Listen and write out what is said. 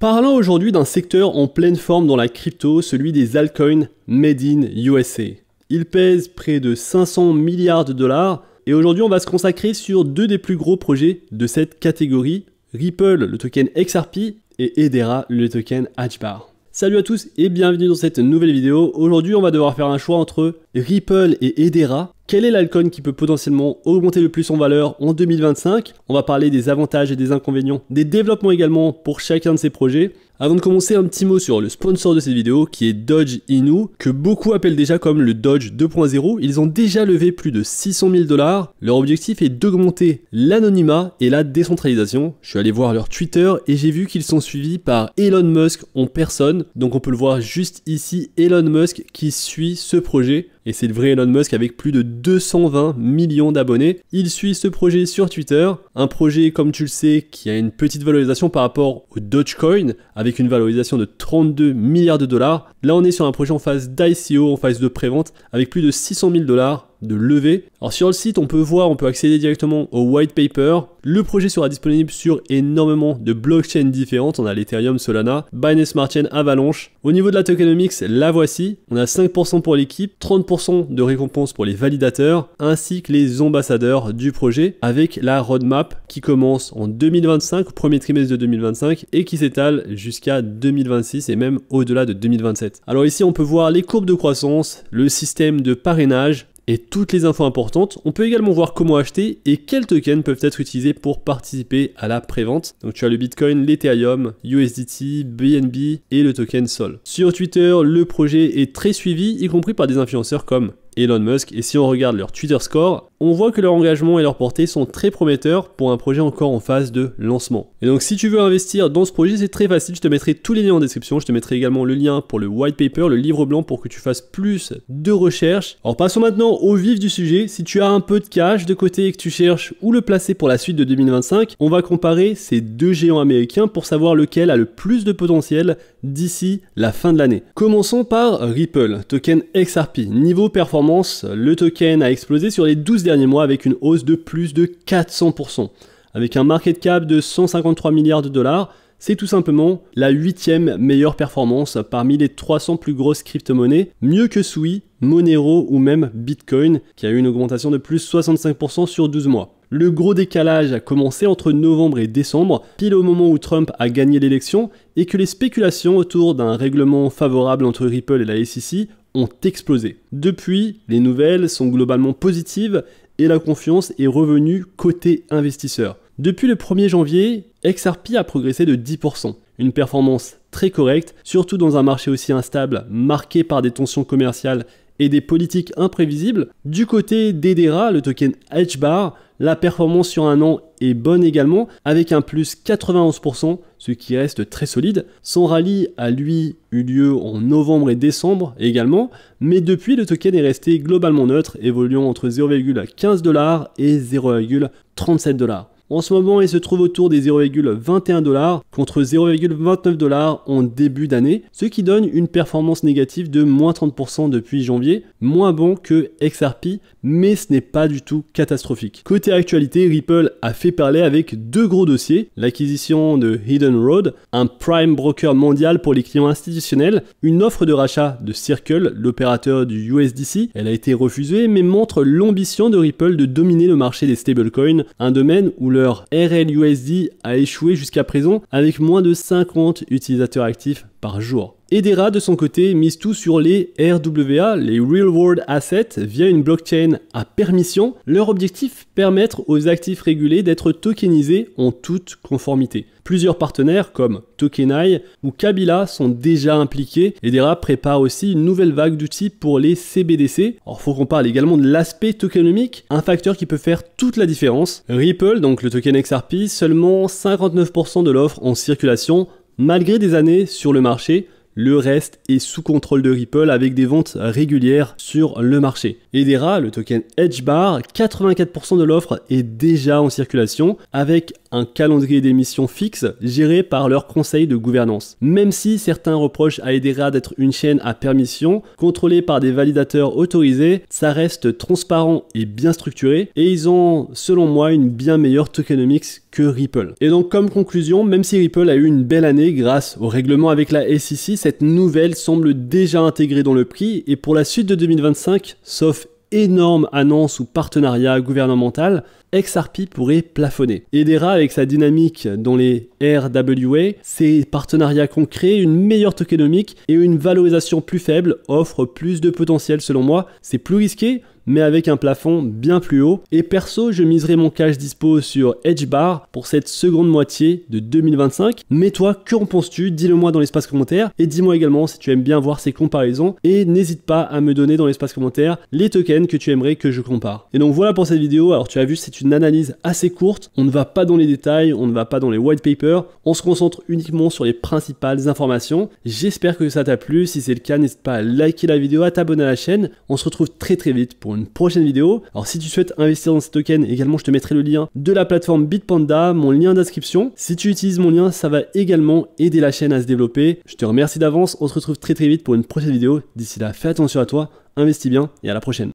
Parlons aujourd'hui d'un secteur en pleine forme dans la crypto, celui des altcoins made in USA. Il pèse près de 500 milliards de dollars et aujourd'hui on va se consacrer sur deux des plus gros projets de cette catégorie, Ripple, le token XRP, et Hedera, le token HBAR. Salut à tous et bienvenue dans cette nouvelle vidéo. Aujourd'hui on va devoir faire un choix entre Ripple et Hedera. Quel est l'altcoin qui peut potentiellement augmenter le plus en valeur en 2025? On va parler des avantages et des inconvénients, des développements également pour chacun de ces projets. Avant de commencer, un petit mot sur le sponsor de cette vidéo qui est Doge Inu, que beaucoup appellent déjà comme le Doge 2.0. Ils ont déjà levé plus de 600 000 $. Leur objectif est d'augmenter l'anonymat et la décentralisation. Je suis allé voir leur Twitter et j'ai vu qu'ils sont suivis par Elon Musk en personne. Donc on peut le voir juste ici, Elon Musk qui suit ce projet. Et c'est le vrai Elon Musk avec plus de 220 millions d'abonnés. Il suit ce projet sur Twitter, un projet comme tu le sais qui a une petite valorisation par rapport au Dogecoin avec une valorisation de 32 milliards de dollars. Là on est sur un projet en phase d'ICO, en phase de prévente avec plus de 600 000 $ de levée. Alors sur le site on peut accéder directement au white paper. Le projet sera disponible sur énormément de blockchains différentes. On a l'Ethereum, Solana, Binance Smart Chain, Avalanche. Au niveau de la tokenomics, la voici. On a 5% pour l'équipe, 30% de récompense pour les validateurs, ainsi que les ambassadeurs du projet, avec la roadmap qui commence en 2025, premier trimestre de 2025, et qui s'étale jusqu'à 2026 et même au-delà de 2027. Alors ici on peut voir les courbes de croissance, le système de parrainage, et toutes les infos importantes. On peut également voir comment acheter et quels tokens peuvent être utilisés pour participer à la prévente. Donc tu as le Bitcoin, l'Ethereum, USDT, BNB et le token Sol. Sur Twitter, le projet est très suivi, y compris par des influenceurs comme Elon Musk, et si on regarde leur Twitter score, on voit que leur engagement et leur portée sont très prometteurs pour un projet encore en phase de lancement. Et donc si tu veux investir dans ce projet, c'est très facile, je te mettrai tous les liens en description, je te mettrai également le lien pour le white paper, le livre blanc pour que tu fasses plus de recherches. Alors passons maintenant au vif du sujet. Si tu as un peu de cash de côté et que tu cherches où le placer pour la suite de 2025, on va comparer ces deux géants américains pour savoir lequel a le plus de potentiel d'ici la fin de l'année. Commençons par Ripple, token XRP. Niveau performance, le token a explosé sur les 12 derniers mois avec une hausse de plus de 400%. Avec un market cap de 153 milliards de dollars, c'est tout simplement la 8e meilleure performance parmi les 300 plus grosses crypto-monnaies, mieux que Sui, Monero ou même Bitcoin, qui a eu une augmentation de plus 65% sur 12 mois. Le gros décalage a commencé entre novembre et décembre, pile au moment où Trump a gagné l'élection, et que les spéculations autour d'un règlement favorable entre Ripple et la SEC ont explosé. Depuis, les nouvelles sont globalement positives et la confiance est revenue côté investisseurs. Depuis le 1er janvier, XRP a progressé de 10%, une performance très correcte, surtout dans un marché aussi instable, marqué par des tensions commerciales et des politiques imprévisibles. Du côté d'Hedera, le token HBAR, la performance sur un an est bonne également, avec un plus 91%, ce qui reste très solide. Son rallye a lui eu lieu en novembre et décembre également, mais depuis le token est resté globalement neutre, évoluant entre 0,15 $ et 0,37 $. En ce moment, il se trouve autour des 0,21 $ contre 0,29 $ en début d'année, ce qui donne une performance négative de moins 30% depuis janvier, moins bon que XRP, mais ce n'est pas du tout catastrophique. Côté actualité, Ripple a fait parler avec deux gros dossiers, l'acquisition de Hidden Road, un prime broker mondial pour les clients institutionnels, une offre de rachat de Circle, l'opérateur du USDC, elle a été refusée, mais montre l'ambition de Ripple de dominer le marché des stablecoins, un domaine où leur RLUSD a échoué jusqu'à présent avec moins de 50 utilisateurs actifs par jour. Hedera de son côté mise tout sur les RWA, les Real World Assets, via une blockchain à permission. Leur objectif, permettre aux actifs régulés d'être tokenisés en toute conformité. Plusieurs partenaires comme Tokenai ou Kabila sont déjà impliqués. Hedera prépare aussi une nouvelle vague d'outils pour les CBDC. Alors faut qu'on parle également de l'aspect tokenomique, un facteur qui peut faire toute la différence. Ripple, donc le token XRP, seulement 59% de l'offre en circulation, malgré des années sur le marché. Le reste est sous contrôle de Ripple avec des ventes régulières sur le marché. Hedera, le token HBAR, 84% de l'offre est déjà en circulation avec un calendrier d'émissions fixe géré par leur conseil de gouvernance. Même si certains reprochent à Hedera d'être une chaîne à permission, contrôlée par des validateurs autorisés, ça reste transparent et bien structuré, et ils ont, selon moi, une bien meilleure tokenomics que Ripple. Et donc comme conclusion, même si Ripple a eu une belle année grâce au règlement avec la SEC, cette nouvelle semble déjà intégrée dans le prix, et pour la suite de 2025, sauf énorme annonce ou partenariat gouvernemental, XRP pourrait plafonner. Hedera, avec sa dynamique dans les RWA, ses partenariats concrets, une meilleure tokenomique et une valorisation plus faible offrent plus de potentiel selon moi. C'est plus risqué, mais avec un plafond bien plus haut. Et perso, je miserai mon cash dispo sur HBAR pour cette seconde moitié de 2025. Mais toi, qu'en penses-tu? Dis-le moi dans l'espace commentaire. Et dis-moi également si tu aimes bien voir ces comparaisons. Et n'hésite pas à me donner dans l'espace commentaire les tokens que tu aimerais que je compare. Et donc voilà pour cette vidéo. Alors tu as vu, c'est une analyse assez courte. On ne va pas dans les détails, on ne va pas dans les white papers. On se concentre uniquement sur les principales informations. J'espère que ça t'a plu. Si c'est le cas, n'hésite pas à liker la vidéo, à t'abonner à la chaîne. On se retrouve très vite pour une prochaine vidéo. Alors si tu souhaites investir dans ces tokens, également je te mettrai le lien de la plateforme Bitpanda, mon lien d'inscription. Si tu utilises mon lien, ça va également aider la chaîne à se développer. Je te remercie d'avance, on se retrouve très vite pour une prochaine vidéo. D'ici là, fais attention à toi, investis bien et à la prochaine.